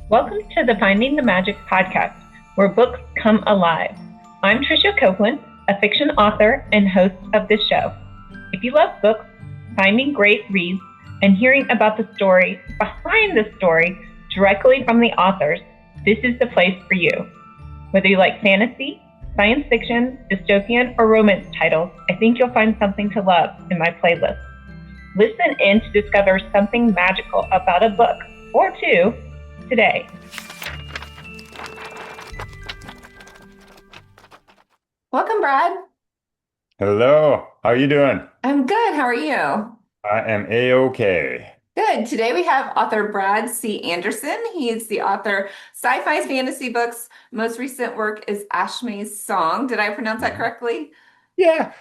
Welcome to the Finding the Magic podcast, where books come alive. I'm Tricia Copeland, a fiction author and host of this show. If you love books, finding great reads, and hearing about the story behind the story directly from the authors, this is the place for you. Whether you like fantasy, science fiction, dystopian, or romance titles, I think you'll find something to love in my playlist. Listen in to discover something magical about a book or two today. Welcome, Brad. Hello, how you doing? I'm good. How are you? I am A-OK. Good. Today we have author Brad C. Anderson. He is the author Sci-Fi fantasy books. Most recent work is Ashme's Song. Did I pronounce that Mhm. correctly? Yeah,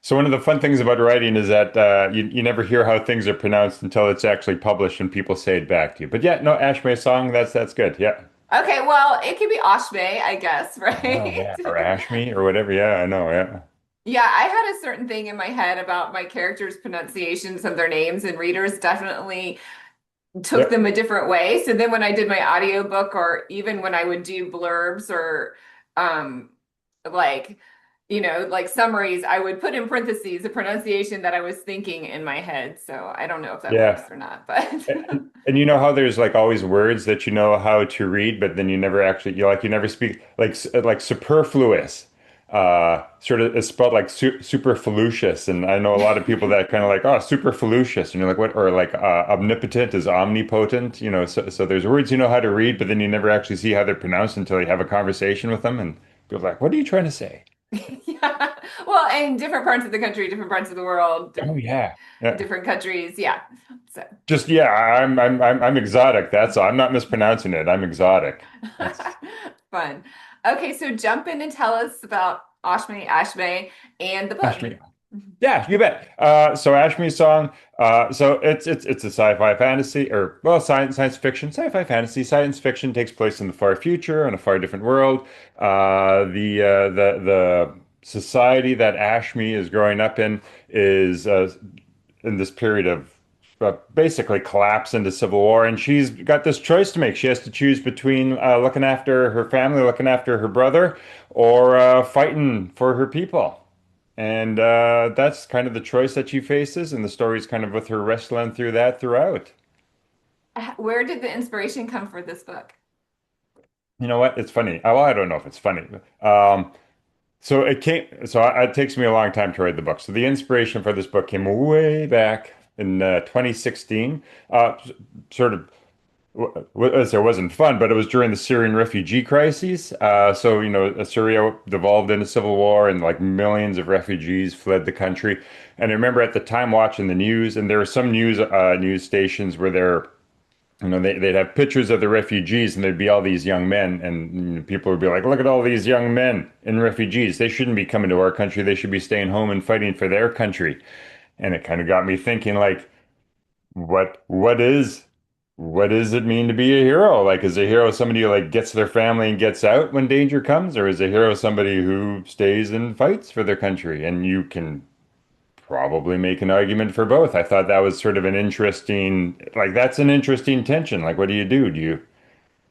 so one of the fun things about writing is that you never hear how things are pronounced until it's actually published and people say it back to you. But yeah, no, Ashme song, that's good. Yeah. Okay, well, it could be Ashme, I guess, Oh right? yeah, or Ashme or whatever. Yeah, I know. Yeah. Yeah, I had a certain thing in my head about my characters' pronunciations of their names, and readers definitely took Yep. them a different way. So then when I did my audiobook or even when I would do blurbs or um like like summaries, I would put in parentheses the pronunciation that I was thinking in my head. So I don't know if that works Yeah. or not, but And you know how there's like always words that you know how to read, but then you never actually you never speak like superfluous. Sort of it's spelled like superfluous, and I know a lot of people that kind of like superfluous, and you're like what? Or like omnipotent is omnipotent. So there's words you know how to read, but then you never actually see how they're pronounced until you have a conversation with them, and people are like, what are you trying to say? yeah. Well, in different parts of the country, different parts of the world, Oh yeah. Yeah. different countries, yeah. So Just yeah, I'm exotic. That's all. I'm not mispronouncing it. I'm exotic. That's fun. Okay, so jump in and tell us about Ashme, and the book. Ashmi. Yeah, you bet. So Ashmi's song. So it's a sci-fi fantasy, or well, science fiction, sci-fi fantasy. Science fiction takes place in the far future in a far different world. The society that Ashmi is growing up in is in this period of basically collapse into civil war, and she's got this choice to make. She has to choose between looking after her family, looking after her brother, or fighting for her people. And that's kind of the choice that she faces, and the story's kind of with her wrestling through that throughout. Where did the inspiration come for this book? You know what? It's funny. Well, I don't know if it's funny. Um, so it came. It takes me a long time to write the book. So the inspiration for this book came way back in 2016. Sort of it wasn't fun, but it was during the Syrian refugee crises. Syria devolved into civil war, and like millions of refugees fled the country. And I remember at the time watching the news, and there were some news stations where they'd have pictures of the refugees, and there'd be all these young men, and people would be like, "Look at all these young men and refugees. They shouldn't be coming to our country. They should be staying home and fighting for their country." And it kind of got me thinking, like, what what does it mean to be a hero? Like, is a hero somebody who like gets their family and gets out when danger comes, or is a hero somebody who stays and fights for their country? And you can probably make an argument for both. I thought that was sort of an interesting, like that's an interesting tension. Like, what do you do? Do you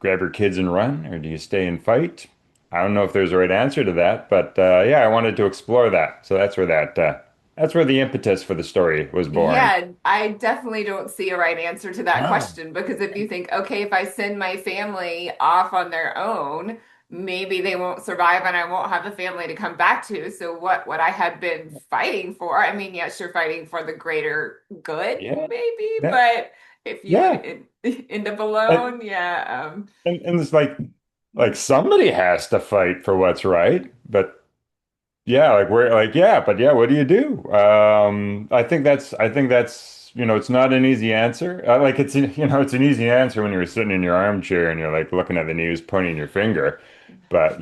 grab your kids and run, or do you stay and fight? I don't know if there's a right answer to that, but yeah, I wanted to explore that. So that's where the impetus for the story was born. Yeah, I definitely don't see a right answer to that Oh, question because if you think, okay, if I send my family off on their own, maybe they won't survive and I won't have a family to come back to. So what I had been fighting for, I mean, yes, you're fighting for the greater good, yeah, maybe, yeah, but if you yeah. end up And, alone, yeah, and it's like somebody has to fight for what's right, but yeah, like we're like yeah, but yeah, what do you do? I think that's it's not an easy answer. Like it's an easy answer when you're sitting in your armchair and you're like looking at the news, pointing your finger. But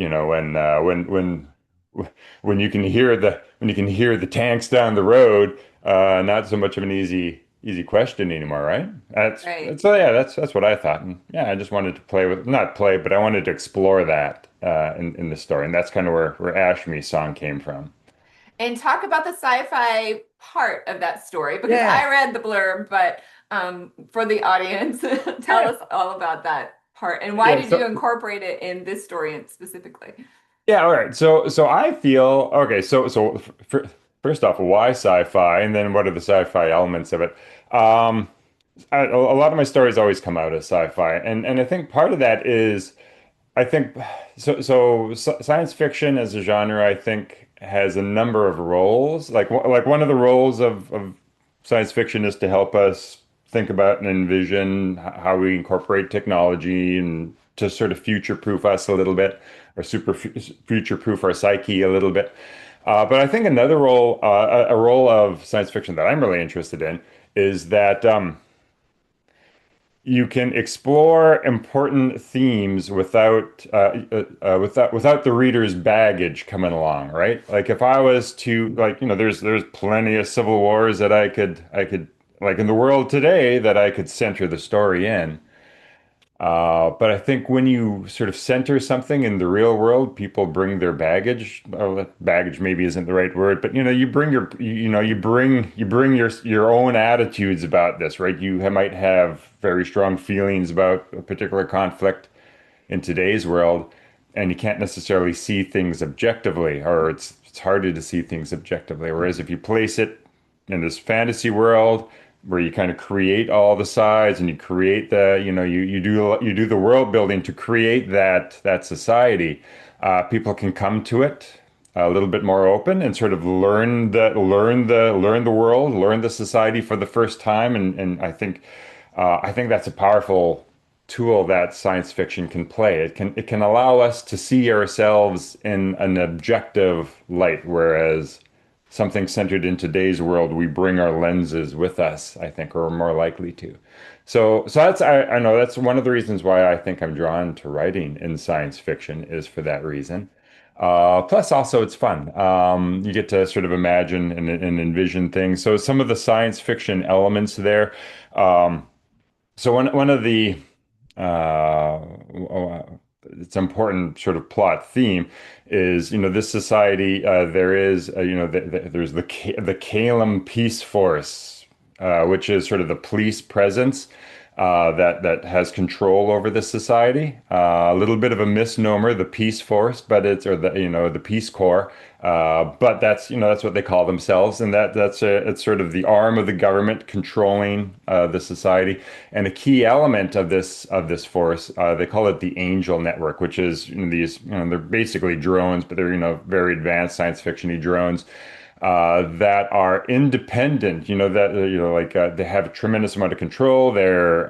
when you can hear the tanks down the road, not so much of an easy question anymore, right? right. So yeah, that's what I thought. And yeah, I just wanted to not play, but I wanted to explore that in the story, and that's kind of where Ashme's song came from. And talk about the sci-fi part of that story because Yeah. I read the blurb, but for the audience, tell Yeah. us all about that. part? And why Yeah, did you so incorporate it in this story specifically? yeah, all right. So I feel okay. First off, why sci-fi, and then what are the sci-fi elements of it? A lot of my stories always come out as sci-fi, and I think part of that is I think science fiction as a genre, I think, has a number of roles. Like one of the roles of science fiction is to help us think about and envision how we incorporate technology and to sort of future-proof us a little bit, or future-proof our psyche a little bit. But I think another role, a role of science fiction that I'm really interested in, is that you can explore important themes without the reader's baggage coming along, right? Like if I was to like, there's plenty of civil wars that I could like in the world today that I could center the story in. But I think when you sort of center something in the real world, people bring their baggage. Oh, baggage maybe isn't the right word, but you bring you bring your own attitudes about this, right? Might have very strong feelings about a particular conflict in today's world, and you can't necessarily see things objectively, or it's harder to see things objectively. Whereas if you place it in this fantasy world where you kind of create all the sides and you create you do the world building to create that society, people can come to it a little bit more open and sort of learn the world, learn the society for the first time, and I think that's a powerful tool that science fiction can play. It can allow us to see ourselves in an objective light, whereas something centered in today's world, we bring our lenses with us, I think, or are more likely to. So I know that's one of the reasons why I think I'm drawn to writing in science fiction is for that reason. Plus, also it's fun. You get to sort of imagine and envision things. So some of the science fiction elements there. Um, so one of the it's important sort of plot theme is this society there is there's the Calum Peace Force, which is sort of the police presence that has control over the society. A little bit of a misnomer, the Peace Force, but the Peace Corps. But that's what they call themselves, and it's sort of the arm of the government controlling the society. And a key element of this force, they call it the Angel Network, which is these they're basically drones, but they're very advanced science fiction-y drones that are independent, they have a tremendous amount of control. They're,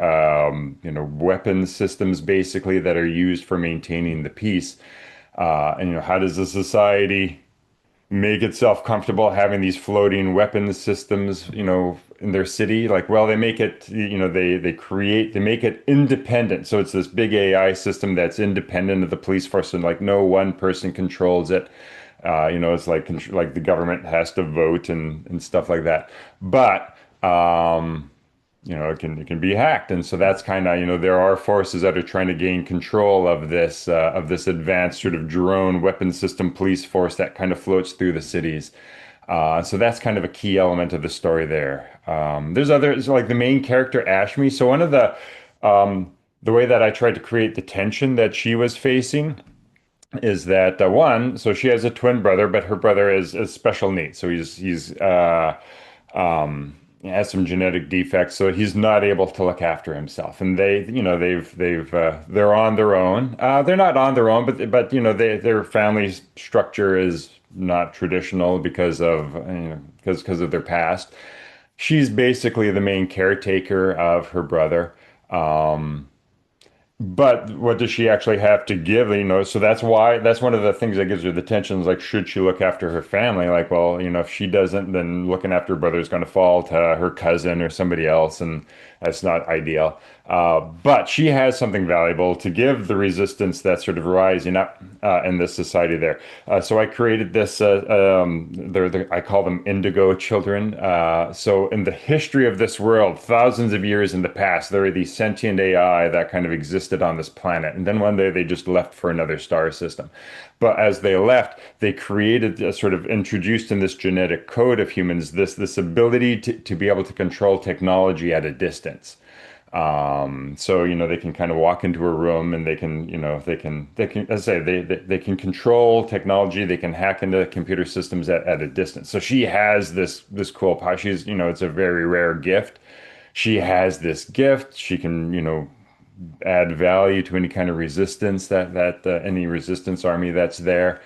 weapon systems basically that are used for maintaining the peace. And how does the society make itself comfortable having these floating weapon systems, in their city? Like, well, they make it, they make it independent. So it's this big AI system that's independent of the police force, and like no one person controls it. It's like the government has to vote and stuff like that. But it can be hacked, and so that's kind of there are forces that are trying to gain control of this advanced sort of drone weapon system police force that kind of floats through the cities. So that's kind of a key element of the story there. There's others like the main character Ashme. So one of the way that I tried to create the tension that she was facing is that so she has a twin brother, but her brother is special needs. So he has some genetic defects, so he's not able to look after himself. And they're on their own. They're not on their own, but their family structure is not traditional because of their past. She's basically the main caretaker of her brother. But what does she actually have to give? So that's one of the things that gives her the tension is like, should she look after her family? Like, well, if she doesn't, then looking after her brother is going to fall to her cousin or somebody else, and that's not ideal. But she has something valuable to give the resistance that's sort of rising up in this society there. So I created this. I call them indigo children. So in the history of this world, thousands of years in the past, there are these sentient AI that kind of existed on this planet, and then one day they just left for another star system. But as they left, they created sort of introduced in this genetic code of humans this ability to be able to control technology at a distance. So, they can kind of walk into a room and they can, as I say, they can control technology. They can hack into computer systems at a distance. So she has this cool power. She's, it's a very rare gift. She has this gift. She can, add value to any kind of resistance that any resistance army that's there.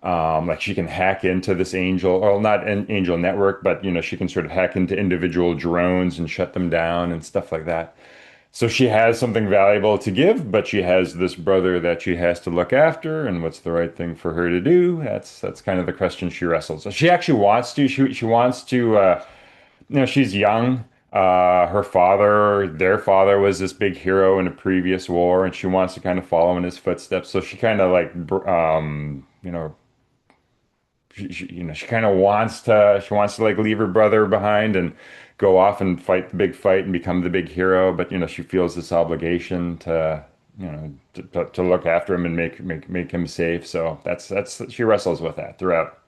Like she can hack into this angel, or not an angel network, but she can sort of hack into individual drones and shut them down and stuff like that. So she has something valuable to give, but she has this brother that she has to look after, and what's the right thing for her to do? That's kind of the question she wrestles. So she actually wants to. She wants to. She's young. Their father was this big hero in a previous war, and she wants to kind of follow in his footsteps. So she kind of like, she kind of wants to like leave her brother behind and go off and fight the big fight and become the big hero. But she feels this obligation to look after him and make him safe. So that's she wrestles with that throughout.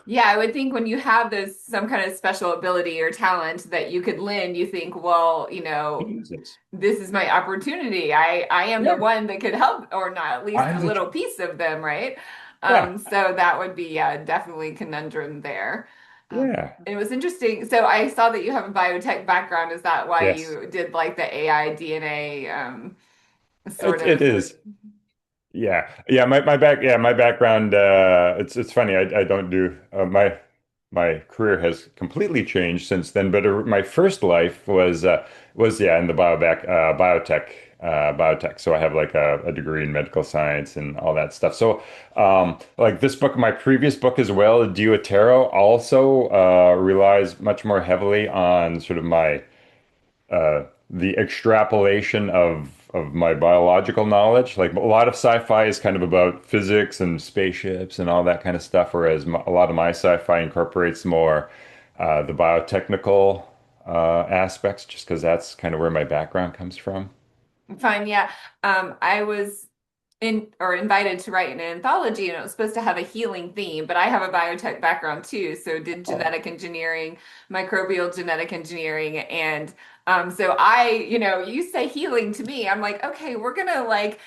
Yeah, I would think when you have this some kind of special ability or talent that you could lend, you think, well, Jesus. this is my opportunity. I am the Yeah. one that could help, or not at least I'm a the little piece of them, right? yeah. So that would be definitely conundrum there. Yeah. It was interesting. So I saw that you have a biotech background. Is that why Yes. you did like the AI DNA sort It of? is. Yeah, yeah. My background. It's funny. I don't do my career has completely changed since then. But my first life was yeah in the biotech. So I have like a degree in medical science and all that stuff. So like this book, my previous book as well, Deutero, also relies much more heavily on sort of my the extrapolation of my biological knowledge. Like a lot of sci-fi is kind of about physics and spaceships and all that kind of stuff, whereas a lot of my sci-fi incorporates more the biotechnical aspects, just because that's kind of where my background comes from. Fine, yeah. I was invited to write an anthology, and it was supposed to have a healing theme, but I have a biotech background too, so did Oh, genetic engineering, microbial genetic engineering, and so you say healing to me, I'm like, okay, we're gonna like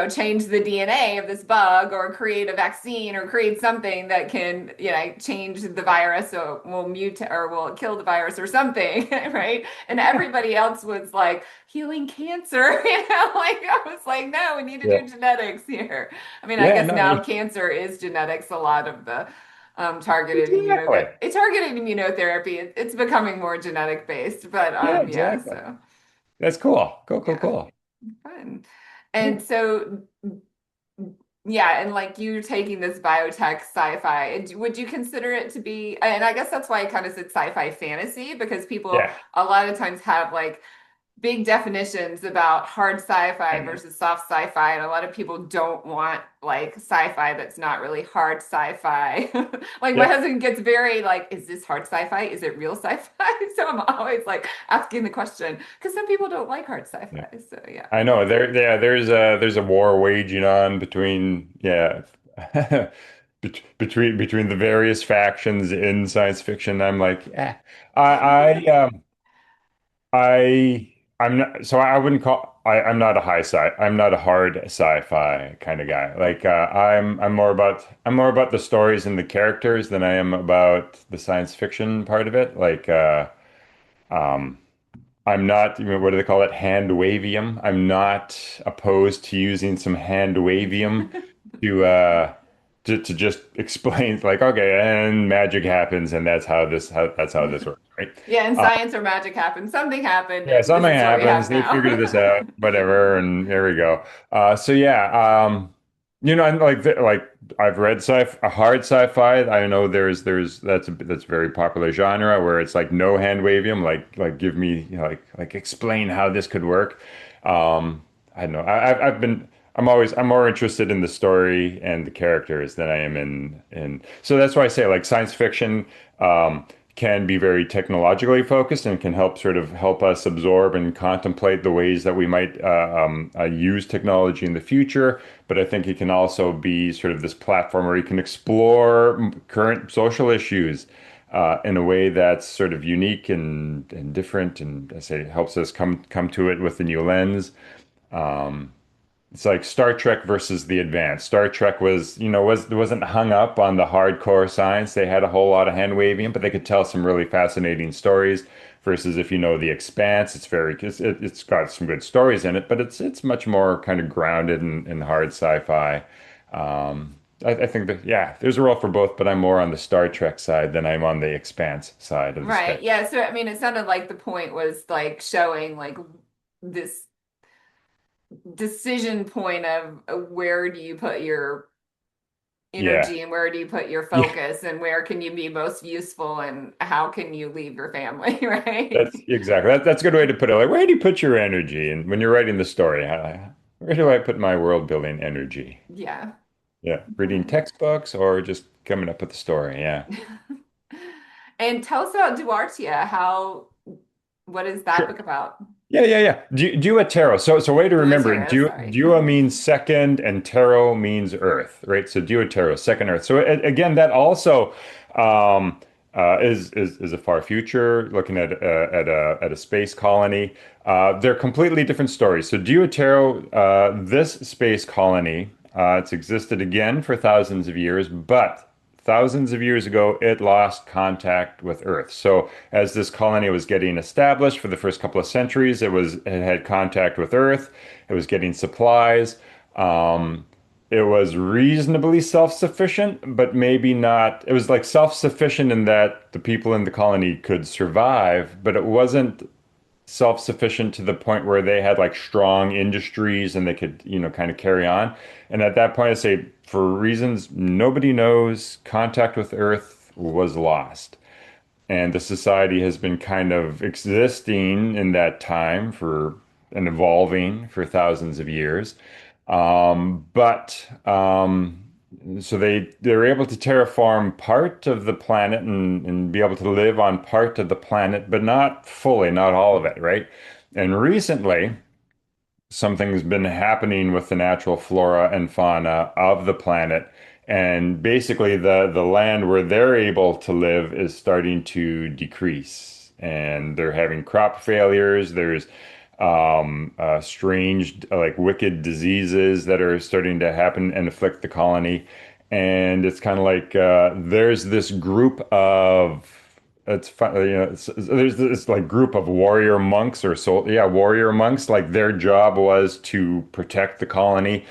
change the DNA of this bug or create a vaccine or create something that can, change the virus so it will mute or will kill the virus or something, right? And everybody else was like healing cancer, like I was like, no, we need to yeah, do genetics here. I mean, I yeah, guess no, now cancer is genetics, a lot of the exactly, targeted immunotherapy. It's becoming more genetic based, but yeah, yeah, exactly. so That's cool, cool, cool, yeah, cool. fun. Yeah, And so yeah, and like you taking this biotech sci-fi, would you consider it to be, and I guess that's why I kind of said sci-fi fantasy, because people yeah, a lot of times have like big definitions about hard I sci-fi know. versus soft sci-fi, and a lot of people don't want like sci-fi that's not really hard sci-fi. Like my Yeah. husband gets very like, is this hard sci-fi? Is it real sci-fi? So I'm always like asking the question because some people don't like hard Yeah. sci-fi. So yeah. I know there's a war waging on between between the various factions in science fiction. I'm like, yeah, I I'm not so I wouldn't call I'm not a I'm not a hard sci-fi kind of guy. Like I'm more about the stories and the characters than I am about the science fiction part of it. Like um I'm not, what do they call it? Hand wavium. I'm not opposed to using some hand wavium to to just explain like, okay, and magic happens and that's how this works, right? Yeah, in Uh, science or magic happened. Something happened, yeah, and this something is what we happens, have they now. figured this out, whatever, and there we go. So yeah, and like I've read a hard sci-fi. I know there's that's a very popular genre where it's like no hand wavium, like give me like explain how this could work. I don't know. I'm more interested in the story and the characters than I am in. So that's why I say like science fiction. Can be very technologically focused and can help us absorb and contemplate the ways that we might use technology in the future. But I think it can also be sort of this platform where you can explore current social issues in a way that's sort of unique and different, and I say helps us come to it with a new lens. Um, it's like Star Trek versus the Advance. Star Trek wasn't hung up on the hardcore science. They had a whole lot of hand waving, but they could tell some really fascinating stories. Versus if you know the Expanse, it's got some good stories in it, but it's much more kind of grounded in hard sci-fi. I think that yeah, there's a role for both, but I'm more on the Star Trek side than I'm on the Expanse side of the Right. spectrum. Yeah. So, I mean, it sounded like the point was like showing like this decision point of where do you put your Yeah. energy and where do you put your Yeah. focus and where can you be most useful and how can you leave your family, That's right? exactly that's a good way to put it. Like, where do you put your energy? And when you're writing the story, where do I put my world building energy? Yeah. Yeah, reading Yeah. textbooks or just coming up with a story. Yeah, And tell us about Duartia. What is that sure. book about? Yeah. Dua tarot. So way to remember it. Duartero, sorry. Dua means second, and tarot means earth, right? So Dua tarot, second earth. So again, that also um, is a far future, looking at a space colony. They're completely different stories. So Dua tarot, this space colony, it's existed again for thousands of years, but thousands of years ago, it lost contact with Earth. So as this colony was getting established for the first couple of centuries, it had contact with Earth. It was getting supplies. Um, it was reasonably self-sufficient, but maybe not. It was like self-sufficient in that the people in the colony could survive, but it wasn't self-sufficient to the point where they had like strong industries and they could, kind of carry on. And at that point, I say, for reasons nobody knows, contact with Earth was lost. And the society has been kind of existing in that time for and evolving for thousands of years. But so they're able to terraform part of the planet and be able to live on part of the planet, but not fully, not all of it, right? And recently, something's been happening with the natural flora and fauna of the planet. And basically, the land where they're able to live is starting to decrease. And they're having crop failures. There's strange, like wicked diseases that are starting to happen and afflict the colony. And it's kind of like there's this group of it's fun, there's this like group of warrior monks or warrior monks. Like their job was to protect the colony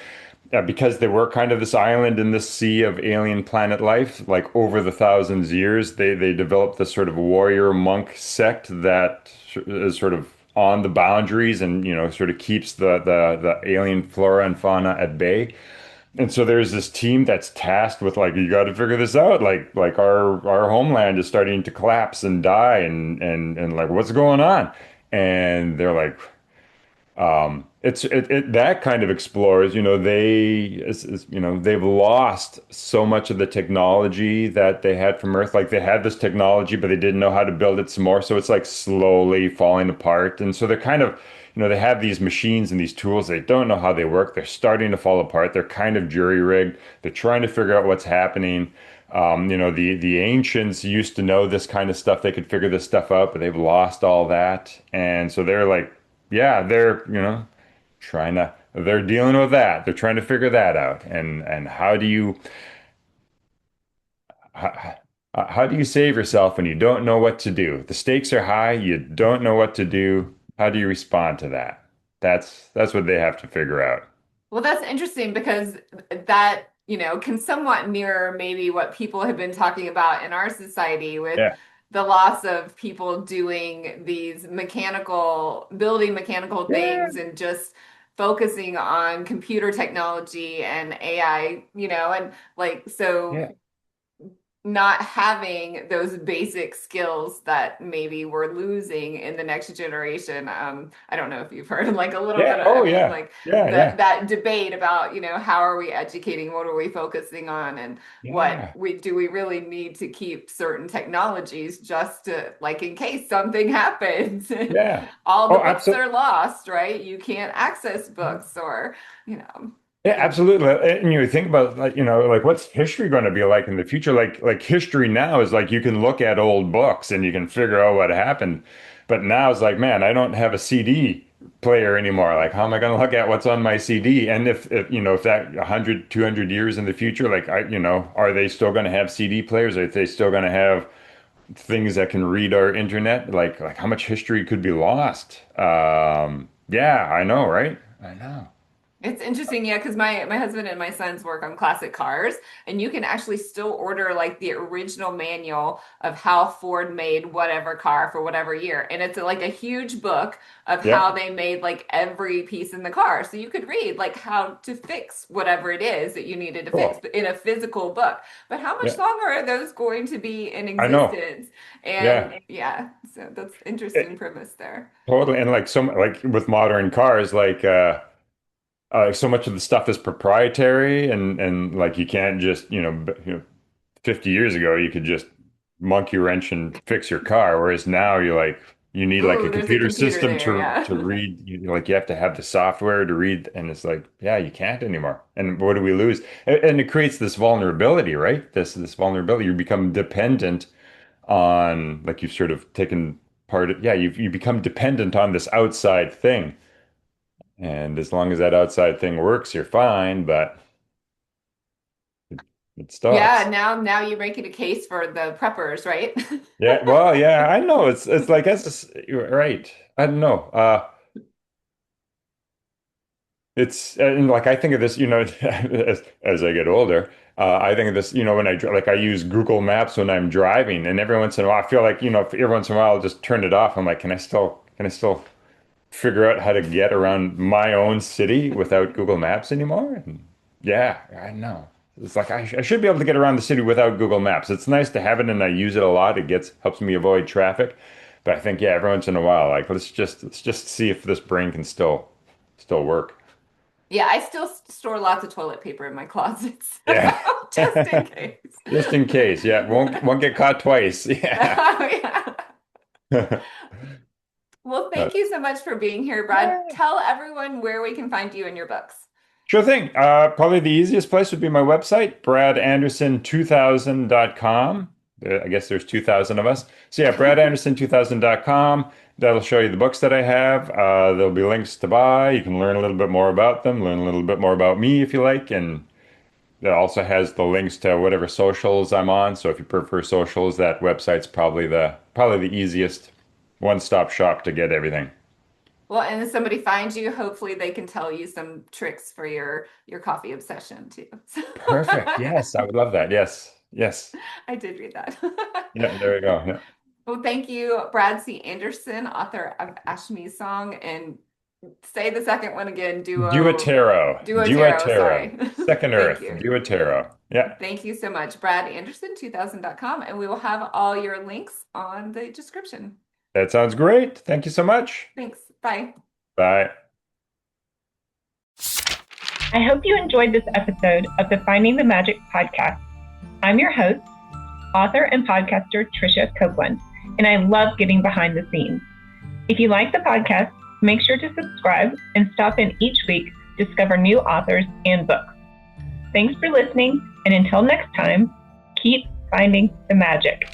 because they were kind of this island in this sea of alien planet life. Like over the thousands of years, they developed this sort of warrior monk sect that is sort of on the boundaries and sort of keeps the alien flora and fauna at bay. And so there's this team that's tasked with like, you got to figure this out. Like our homeland is starting to collapse and die, and like what's going on? And they're like, that kind of explores, they've lost so much of the technology that they had from Earth. Like they had this technology, but they didn't know how to build it some more. So it's like slowly falling apart. And so they're kind of, they have these machines and these tools. They don't know how they work. They're starting to fall apart. They're kind of jury-rigged. They're trying to figure out what's happening. The ancients used to know this kind of stuff. They could figure this stuff out, but they've lost all that. And so they're like, yeah, they're dealing with that. They're trying to figure that out. And how, how do you save yourself when you don't know what to do? The stakes are high, you don't know what to do. How do you respond to that? That's what they have to figure out. Well, that's interesting because that, can somewhat mirror maybe what people have been talking about in our society with Yeah. the loss of people doing building mechanical Yeah. things and just focusing on computer technology and AI, and like, so Yeah. not having those basic skills that maybe we're losing in the next generation. I don't know if you've heard like a little bit Yeah. of, I Oh mean, yeah. like Yeah. that debate about, how are we educating, what are we focusing on, and Yeah. we really need to keep certain technologies just to like in case something happens. Yeah. All the Oh, books absolutely. are lost, right? You can't access books or, you know. Yeah, absolutely. And you think about like, like what's history going to be like in the future? Like history now is like you can look at old books and you can figure out what happened. But now it's like, man, I don't have a CD player anymore. Like, how am I going to look at what's on my CD? And if that 100, 200 years in the future, like are they still going to have CD players? Are they still going to have things that can read our internet? Like how much history could be lost? Yeah, I know, right? I know. It's interesting, yeah, because my husband and my sons work on classic cars, and you can actually still order like the original manual of how Ford made whatever car for whatever year, and it's like a huge book of Yeah. how they made like every piece in the car. So you could read like how to fix whatever it is that you needed to fix, Cool. but in a physical book. But how much Yeah, longer are those going to be in I know. existence? And Yeah, yeah, so that's interesting it, premise there. totally. And like with modern cars, so much of the stuff is proprietary, and like you can't just 50 years ago you could just monkey wrench and fix your car, whereas now you need like a Ooh, there's a computer computer system there, yeah. to read. You have to have the software to read, and it's like, yeah, you can't anymore. And what do we lose? And it creates this vulnerability, right? This vulnerability. You become dependent on, like, you've sort of taken part of, yeah, you become dependent on this outside thing. And as long as that outside thing works, you're fine, but it, it Yeah, stops. now you're making a case for the preppers, right? Yeah, well, yeah, I know. It's like you're right. I don't know. It's and like I think of this, as I get older, I think of this, when I use Google Maps when I'm driving, and every once in a while I feel like, if every once in a while I'll just turn it off. I'm like, can I still figure out how to get around my own city without Google Maps anymore? And yeah, I know. It's like I should be able to get around the city without Google Maps. It's nice to have it, and I use it a lot. It helps me avoid traffic. But I think, yeah, every once in a while, like let's just see if this brain can still work. Yeah, I still store lots of toilet paper in my closets, Yeah. just in case. Just in case. Yeah, won't get caught twice. Yeah. Yeah. Well, Uh, thank you so much for being here, Brad. Tell everyone where we can find you and your books. Sure thing. Probably the easiest place would be my website, bradanderson2000.com. I guess there's 2000 of us. So yeah, bradanderson2000.com. That'll show you the books that I have. There'll be links to buy. You can learn a little bit more about them, learn a little bit more about me if you like. And it also has the links to whatever socials I'm on. So if you prefer socials, that website's probably the easiest one-stop shop to get everything. Well, and if somebody finds you, hopefully they can tell you some tricks for your coffee obsession too. Perfect. Yes, I would love that. Yes. Yes. I did read that. Yeah, there we go. Yeah. Well, thank you, Brad C. Anderson, author of Ashme's Song, and say the second one again, Duotero. Tarot, Duotero. sorry. Second Thank Earth. you. Duotero. Yeah, Thank you so much, Brad Anderson, 2000.com, and we will have all your links on the description. that sounds great. Thank you so much. Thanks. Bye. Bye. I hope you enjoyed this episode of the Finding the Magic podcast. I'm your host, author and podcaster Tricia Copeland, and I love getting behind the scenes. If you like the podcast, make sure to subscribe and stop in each week to discover new authors and books. Thanks for listening, and until next time, keep finding the magic.